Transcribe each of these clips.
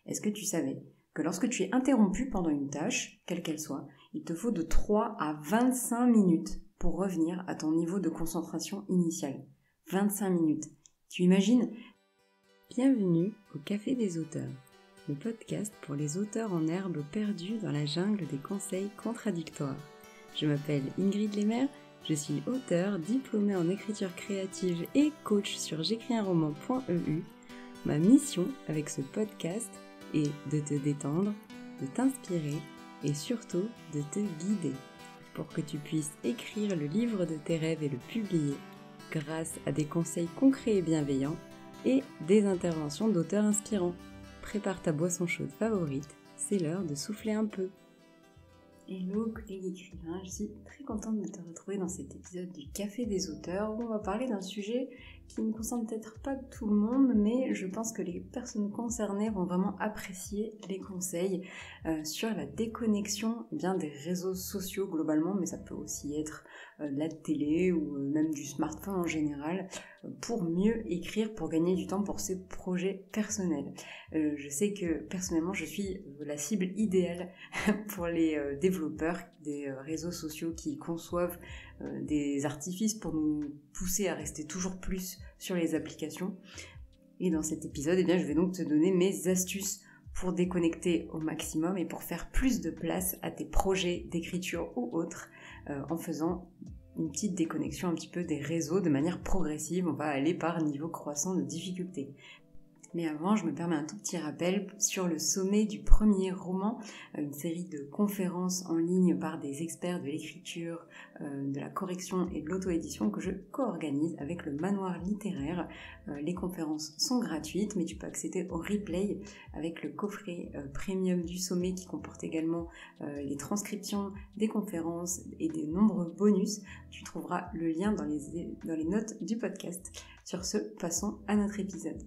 Est-ce que tu savais que lorsque tu es interrompu pendant une tâche, quelle qu'elle soit, il te faut de 3 à 25 minutes pour revenir à ton niveau de concentration initial. 25 minutes. Tu imagines ? Bienvenue au Café des auteurs, le podcast pour les auteurs en herbe perdus dans la jungle des conseils contradictoires. Je m'appelle Ingrid Lemaire, je suis auteure, diplômée en écriture créative et coach sur j'écrisunroman.eu. Ma mission avec ce podcast est de te détendre, de t'inspirer et surtout de te guider pour que tu puisses écrire le livre de tes rêves et le publier grâce à des conseils concrets et bienveillants et des interventions d'auteurs inspirants. Prépare ta boisson chaude favorite, c'est l'heure de souffler un peu. Hello collègue écrivain, je suis très contente de te retrouver dans cet épisode du Café des auteurs où on va parler d'un sujet qui ne concerne peut-être pas tout le monde, mais je pense que les personnes concernées vont vraiment apprécier les conseils sur la déconnexion des réseaux sociaux globalement, mais ça peut aussi être de la télé ou même du smartphone en général, pour mieux écrire, pour gagner du temps pour ses projets personnels. Je sais que personnellement je suis la cible idéale pour les développeurs des réseaux sociaux qui conçoivent des artifices pour nous pousser à rester toujours plus sur les applications. Et dans cet épisode, je vais donc te donner mes astuces pour déconnecter au maximum et pour faire plus de place à tes projets d'écriture ou autres en faisant une petite déconnexion un petit peu des réseaux de manière progressive. On va aller par niveau croissant de difficulté. Mais avant, je me permets un tout petit rappel sur le sommet du premier roman, une série de conférences en ligne par des experts de l'écriture, de la correction et de l'auto-édition que je co-organise avec le Manoir littéraire. Les conférences sont gratuites, mais tu peux accéder au replay avec le coffret premium du sommet qui comporte également les transcriptions des conférences et des nombreux bonus. Tu trouveras le lien dans les notes du podcast. Sur ce, passons à notre épisode.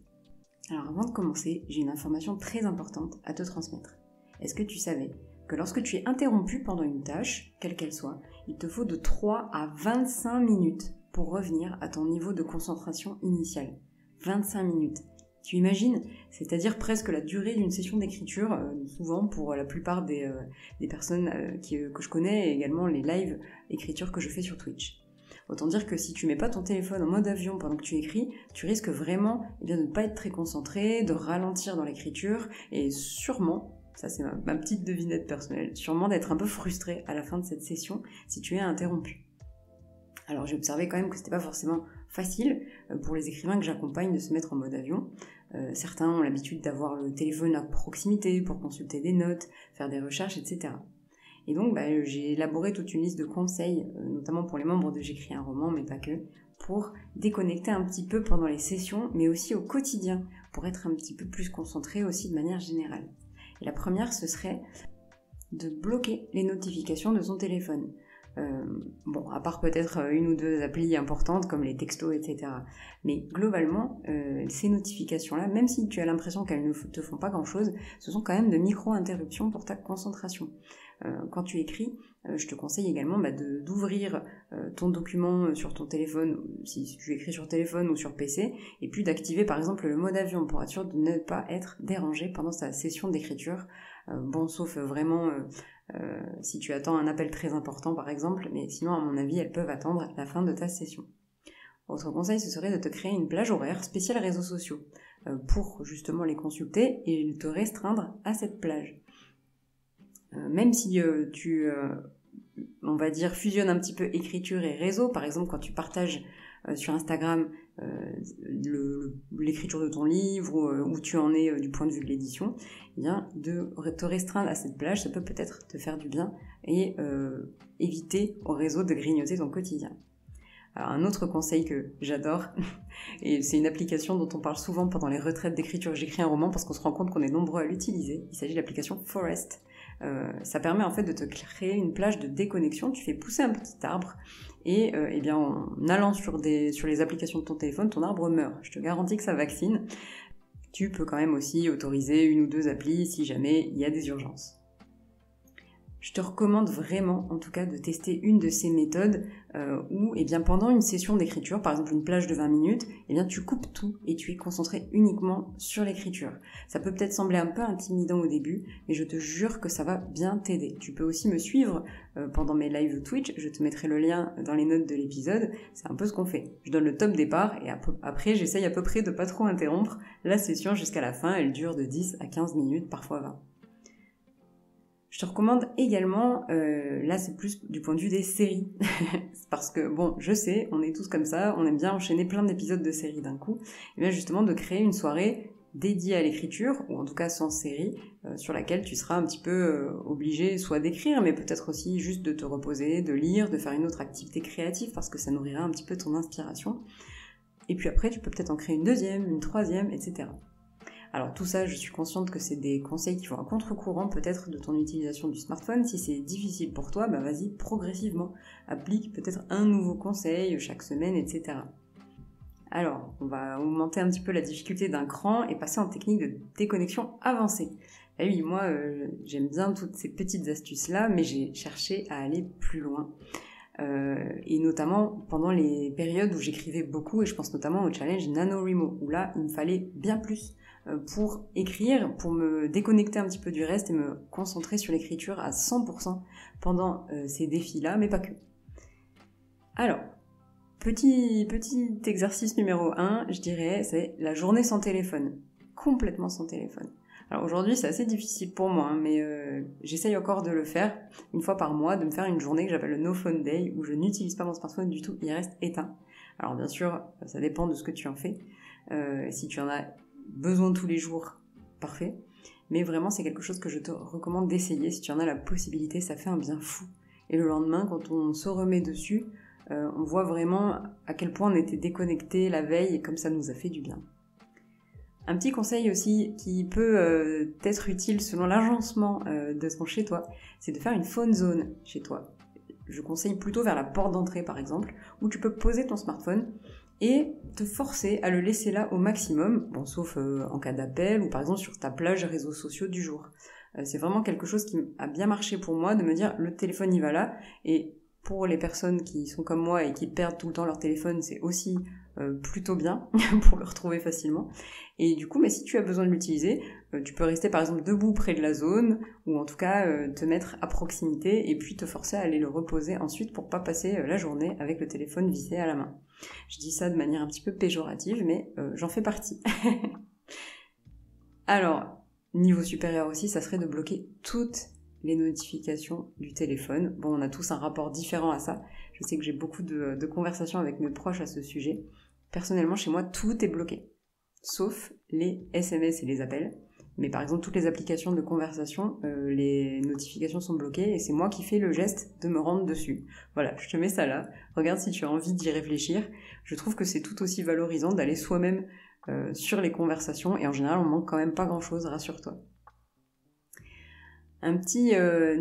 Alors avant de commencer, j'ai une information très importante à te transmettre. Est-ce que tu savais que lorsque tu es interrompu pendant une tâche, quelle qu'elle soit, il te faut de 3 à 25 minutes pour revenir à ton niveau de concentration initial. 25 minutes. Tu imagines ? C'est-à-dire presque la durée d'une session d'écriture, souvent pour la plupart des personnes que je connais et également les live écritures que je fais sur Twitch. Autant dire que si tu mets pas ton téléphone en mode avion pendant que tu écris, tu risques vraiment de ne pas être très concentré, de ralentir dans l'écriture et sûrement, ça c'est ma petite devinette personnelle, sûrement d'être un peu frustré à la fin de cette session si tu es interrompu. Alors j'ai observé quand même que c'était pas forcément facile pour les écrivains que j'accompagne de se mettre en mode avion. Certains ont l'habitude d'avoir le téléphone à proximité pour consulter des notes, faire des recherches, etc. Et donc, j'ai élaboré toute une liste de conseils, notamment pour les membres de J'écris un roman, mais pas que, pour déconnecter un petit peu pendant les sessions, mais aussi au quotidien, pour être un petit peu plus concentré aussi de manière générale. Et la première, ce serait de bloquer les notifications de son téléphone. À part peut-être une ou deux applis importantes comme les textos, etc. Mais globalement, ces notifications-là, même si tu as l'impression qu'elles ne te font pas grand-chose, ce sont quand même de micro-interruptions pour ta concentration. Quand tu écris, je te conseille également d'ouvrir ton document sur ton téléphone, si tu écris sur téléphone ou sur PC, et puis d'activer par exemple le mode avion pour être sûr de ne pas être dérangé pendant ta session d'écriture. Sauf vraiment si tu attends un appel très important par exemple, mais sinon à mon avis elles peuvent attendre la fin de ta session. Autre conseil, ce serait de te créer une plage horaire spéciale réseaux sociaux pour justement les consulter et te restreindre à cette plage. Même si tu fusionnes un petit peu écriture et réseau, par exemple quand tu partages sur Instagram l'écriture de ton livre ou où tu en es du point de vue de l'édition, de te restreindre à cette plage, ça peut peut-être te faire du bien et éviter au réseau de grignoter ton quotidien. Alors un autre conseil que j'adore, et c'est une application dont on parle souvent pendant les retraites d'écriture J'écris un roman parce qu'on se rend compte qu'on est nombreux à l'utiliser, il s'agit de l'application Forest. Ça permet en fait de te créer une plage de déconnexion, tu fais pousser un petit arbre et en allant sur les applications de ton téléphone, ton arbre meurt. Je te garantis que ça vaccine. Tu peux quand même aussi autoriser une ou deux applis si jamais il y a des urgences. Je te recommande vraiment, en tout cas, de tester une de ces méthodes où, pendant une session d'écriture, par exemple une plage de 20 minutes, tu coupes tout et tu es concentré uniquement sur l'écriture. Ça peut peut-être sembler un peu intimidant au début, mais je te jure que ça va bien t'aider. Tu peux aussi me suivre pendant mes lives Twitch, je te mettrai le lien dans les notes de l'épisode. C'est un peu ce qu'on fait. Je donne le top départ et après, j'essaye à peu près de pas trop interrompre la session jusqu'à la fin. Elle dure de 10 à 15 minutes, parfois 20. Je te recommande également, là c'est plus du point de vue des séries, parce que bon, je sais, on est tous comme ça, on aime bien enchaîner plein d'épisodes de séries d'un coup, et bien justement de créer une soirée dédiée à l'écriture, ou en tout cas sans série, sur laquelle tu seras un petit peu obligé soit d'écrire, mais peut-être aussi juste de te reposer, de lire, de faire une autre activité créative, parce que ça nourrira un petit peu ton inspiration. Et puis après, tu peux peut-être en créer une deuxième, une troisième, etc. Alors tout ça, je suis consciente que c'est des conseils qui vont à contre-courant peut-être de ton utilisation du smartphone. Si c'est difficile pour toi, vas-y progressivement. Applique peut-être un nouveau conseil chaque semaine, etc. Alors, on va augmenter un petit peu la difficulté d'un cran et passer en technique de déconnexion avancée. Et oui, moi, j'aime bien toutes ces petites astuces-là, mais j'ai cherché à aller plus loin. Et notamment pendant les périodes où j'écrivais beaucoup, et je pense notamment au challenge NaNoWriMo, où là, il me fallait bien plus pour écrire, pour me déconnecter un petit peu du reste et me concentrer sur l'écriture à 100% pendant ces défis-là, mais pas que. Alors, petit exercice numéro 1, je dirais, c'est la journée sans téléphone. Complètement sans téléphone. Alors aujourd'hui, c'est assez difficile pour moi, mais j'essaye encore de le faire une fois par mois, de me faire une journée que j'appelle le No Phone Day, où je n'utilise pas mon smartphone du tout, il reste éteint. Alors bien sûr, ça dépend de ce que tu en fais. Si tu en as besoin tous les jours, parfait. Mais vraiment, c'est quelque chose que je te recommande d'essayer. Si tu en as la possibilité, ça fait un bien fou. Et le lendemain, quand on se remet dessus, on voit vraiment à quel point on était déconnecté la veille et comme ça nous a fait du bien. Un petit conseil aussi qui peut être utile selon l'agencement de ton chez toi, c'est de faire une phone zone chez toi. Je conseille plutôt vers la porte d'entrée par exemple, où tu peux poser ton smartphone et te forcer à le laisser là au maximum, bon, sauf en cas d'appel ou par exemple sur ta plage réseaux sociaux du jour. C'est vraiment quelque chose qui a bien marché pour moi, de me dire le téléphone il va là, et pour les personnes qui sont comme moi et qui perdent tout le temps leur téléphone, c'est aussi plutôt bien pour le retrouver facilement. Et du coup, mais si tu as besoin de l'utiliser, tu peux rester par exemple debout près de la zone, ou en tout cas te mettre à proximité et puis te forcer à aller le reposer ensuite pour pas passer la journée avec le téléphone vissé à la main. Je dis ça de manière un petit peu péjorative, mais j'en fais partie. Alors, niveau supérieur aussi, ça serait de bloquer toutes les notifications du téléphone. Bon, on a tous un rapport différent à ça. Je sais que j'ai beaucoup de conversations avec mes proches à ce sujet. Personnellement, chez moi, tout est bloqué. Sauf les SMS et les appels. Mais par exemple, toutes les applications de conversation, les notifications sont bloquées et c'est moi qui fais le geste de me rendre dessus. Voilà, je te mets ça là. Regarde si tu as envie d'y réfléchir. Je trouve que c'est tout aussi valorisant d'aller soi-même sur les conversations et en général, on manque quand même pas grand-chose, rassure-toi. Un petit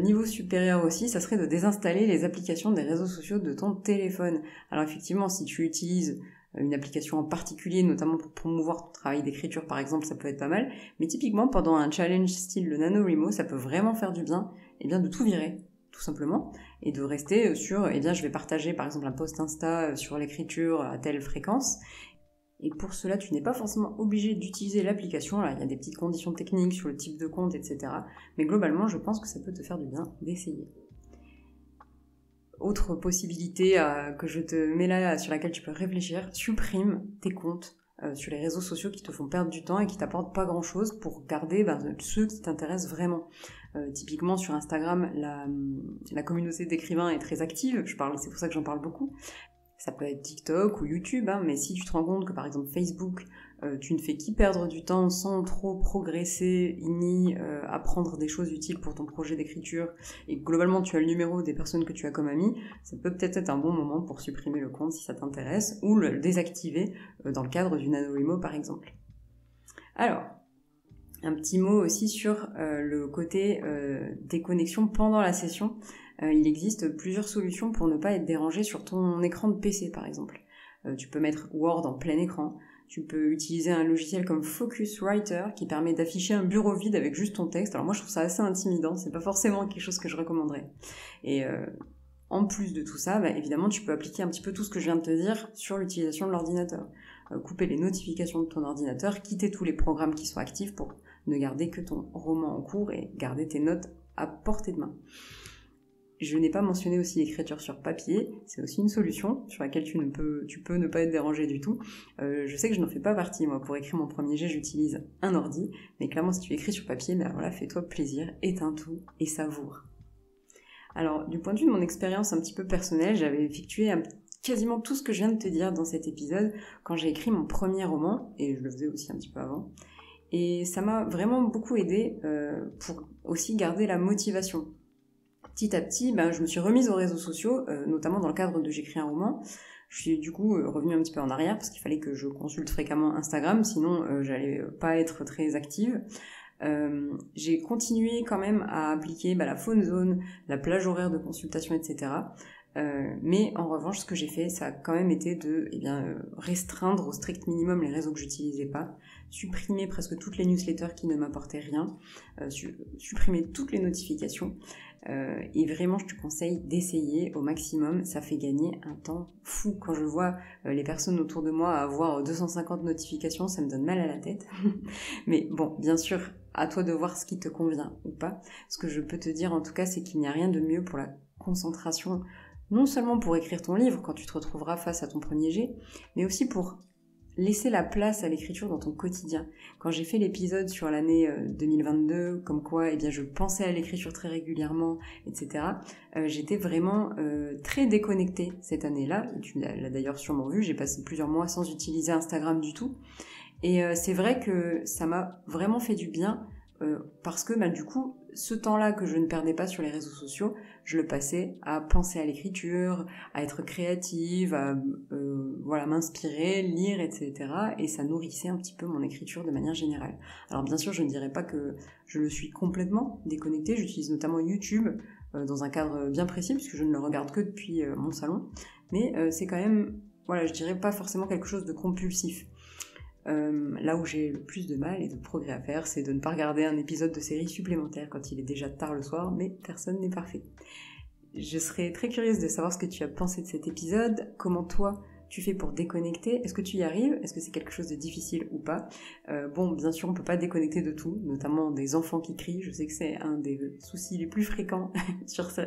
niveau supérieur aussi, ça serait de désinstaller les applications des réseaux sociaux de ton téléphone. Alors effectivement, si tu utilises une application en particulier, notamment pour promouvoir ton travail d'écriture par exemple, ça peut être pas mal. Mais typiquement, pendant un challenge style le NaNoWriMo, ça peut vraiment faire du bien, de tout virer, tout simplement, et de rester sur, je vais partager par exemple un post Insta sur l'écriture à telle fréquence. Et pour cela, tu n'es pas forcément obligé d'utiliser l'application. Là, il y a des petites conditions techniques sur le type de compte, etc. Mais globalement, je pense que ça peut te faire du bien d'essayer. Autre possibilité que je te mets là, sur laquelle tu peux réfléchir, supprime tes comptes sur les réseaux sociaux qui te font perdre du temps et qui t'apportent pas grand-chose pour garder ceux qui t'intéressent vraiment. Typiquement sur Instagram, la communauté d'écrivains est très active, c'est pour ça que j'en parle beaucoup. Ça peut être TikTok ou YouTube, mais si tu te rends compte que par exemple Facebook, tu ne fais qu'y perdre du temps sans trop progresser, ni apprendre des choses utiles pour ton projet d'écriture, et globalement tu as le numéro des personnes que tu as comme amis, ça peut peut-être être un bon moment pour supprimer le compte si ça t'intéresse, ou le désactiver dans le cadre du NaNoWriMo par exemple. Alors, un petit mot aussi sur le côté déconnexion pendant la session. Il existe plusieurs solutions pour ne pas être dérangé sur ton écran de PC par exemple. Tu peux mettre Word en plein écran, Tu peux utiliser un logiciel comme Focuswriter qui permet d'afficher un bureau vide avec juste ton texte. Alors moi je trouve ça assez intimidant, c'est pas forcément quelque chose que je recommanderais. Et en plus de tout ça, évidemment tu peux appliquer un petit peu tout ce que je viens de te dire sur l'utilisation de l'ordinateur. Couper les notifications de ton ordinateur, quitter tous les programmes qui sont actifs pour ne garder que ton roman en cours et garder tes notes à portée de main. Je n'ai pas mentionné aussi l'écriture sur papier, c'est aussi une solution sur laquelle tu peux ne pas être dérangé du tout. Je sais que je n'en fais pas partie, moi, pour écrire mon premier jet, j'utilise un ordi, mais clairement, si tu écris sur papier, voilà, fais-toi plaisir, éteins tout et savoure. Alors, du point de vue de mon expérience un petit peu personnelle, j'avais effectué quasiment tout ce que je viens de te dire dans cet épisode quand j'ai écrit mon premier roman, et je le faisais aussi un petit peu avant, et ça m'a vraiment beaucoup aidé pour aussi garder la motivation. Petit à petit, je me suis remise aux réseaux sociaux, notamment dans le cadre de J'écris un roman. Je suis du coup revenue un petit peu en arrière parce qu'il fallait que je consulte fréquemment Instagram, sinon j'allais pas être très active. J'ai continué quand même à appliquer la phone zone, la plage horaire de consultation, etc. Mais en revanche, ce que j'ai fait, ça a quand même été de restreindre au strict minimum les réseaux que j'utilisais pas, supprimer presque toutes les newsletters qui ne m'apportaient rien, supprimer toutes les notifications. Et vraiment, je te conseille d'essayer au maximum. Ça fait gagner un temps fou. Quand je vois les personnes autour de moi avoir 250 notifications, ça me donne mal à la tête. Mais bon, bien sûr, à toi de voir ce qui te convient ou pas. Ce que je peux te dire en tout cas, c'est qu'il n'y a rien de mieux pour la concentration, non seulement pour écrire ton livre quand tu te retrouveras face à ton premier jet, mais aussi pour laisser la place à l'écriture dans ton quotidien. Quand j'ai fait l'épisode sur l'année 2022, comme quoi je pensais à l'écriture très régulièrement, etc., j'étais vraiment très déconnectée cette année-là. Tu l'as d'ailleurs sûrement vu, j'ai passé plusieurs mois sans utiliser Instagram du tout. Et c'est vrai que ça m'a vraiment fait du bien parce que du coup, ce temps-là que je ne perdais pas sur les réseaux sociaux, je le passais à penser à l'écriture, à être créative, à m'inspirer, lire, etc. Et ça nourrissait un petit peu mon écriture de manière générale. Alors bien sûr, je ne dirais pas que je le suis complètement déconnectée. J'utilise notamment YouTube dans un cadre bien précis, puisque je ne le regarde que depuis mon salon. Mais c'est quand même, je dirais pas forcément quelque chose de compulsif. Là où j'ai le plus de mal et de progrès à faire, c'est de ne pas regarder un épisode de série supplémentaire quand il est déjà tard le soir, mais personne n'est parfait. Je serais très curieuse de savoir ce que tu as pensé de cet épisode, comment toi tu fais pour déconnecter, est-ce que tu y arrives, est-ce que c'est quelque chose de difficile ou pas. Bien sûr on peut pas déconnecter de tout, notamment des enfants qui crient, je sais que c'est un des soucis les plus fréquents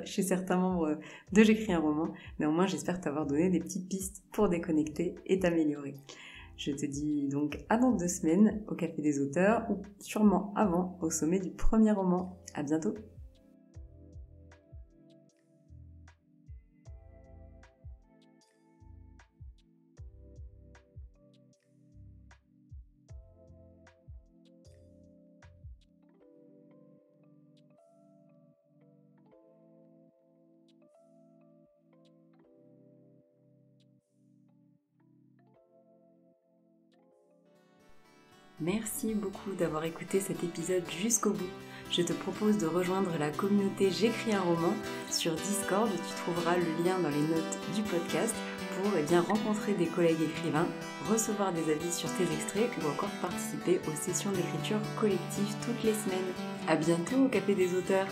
chez certains membres de J'écris un roman, néanmoins j'espère t'avoir donné des petites pistes pour déconnecter et t'améliorer. Je te dis donc à dans 2 semaines au Café des auteurs ou sûrement avant au sommet du premier roman. À bientôt. Merci beaucoup d'avoir écouté cet épisode jusqu'au bout. Je te propose de rejoindre la communauté J'écris un roman sur Discord. Tu trouveras le lien dans les notes du podcast pour rencontrer des collègues écrivains, recevoir des avis sur tes extraits ou encore participer aux sessions d'écriture collective toutes les semaines. À bientôt au Café des auteurs.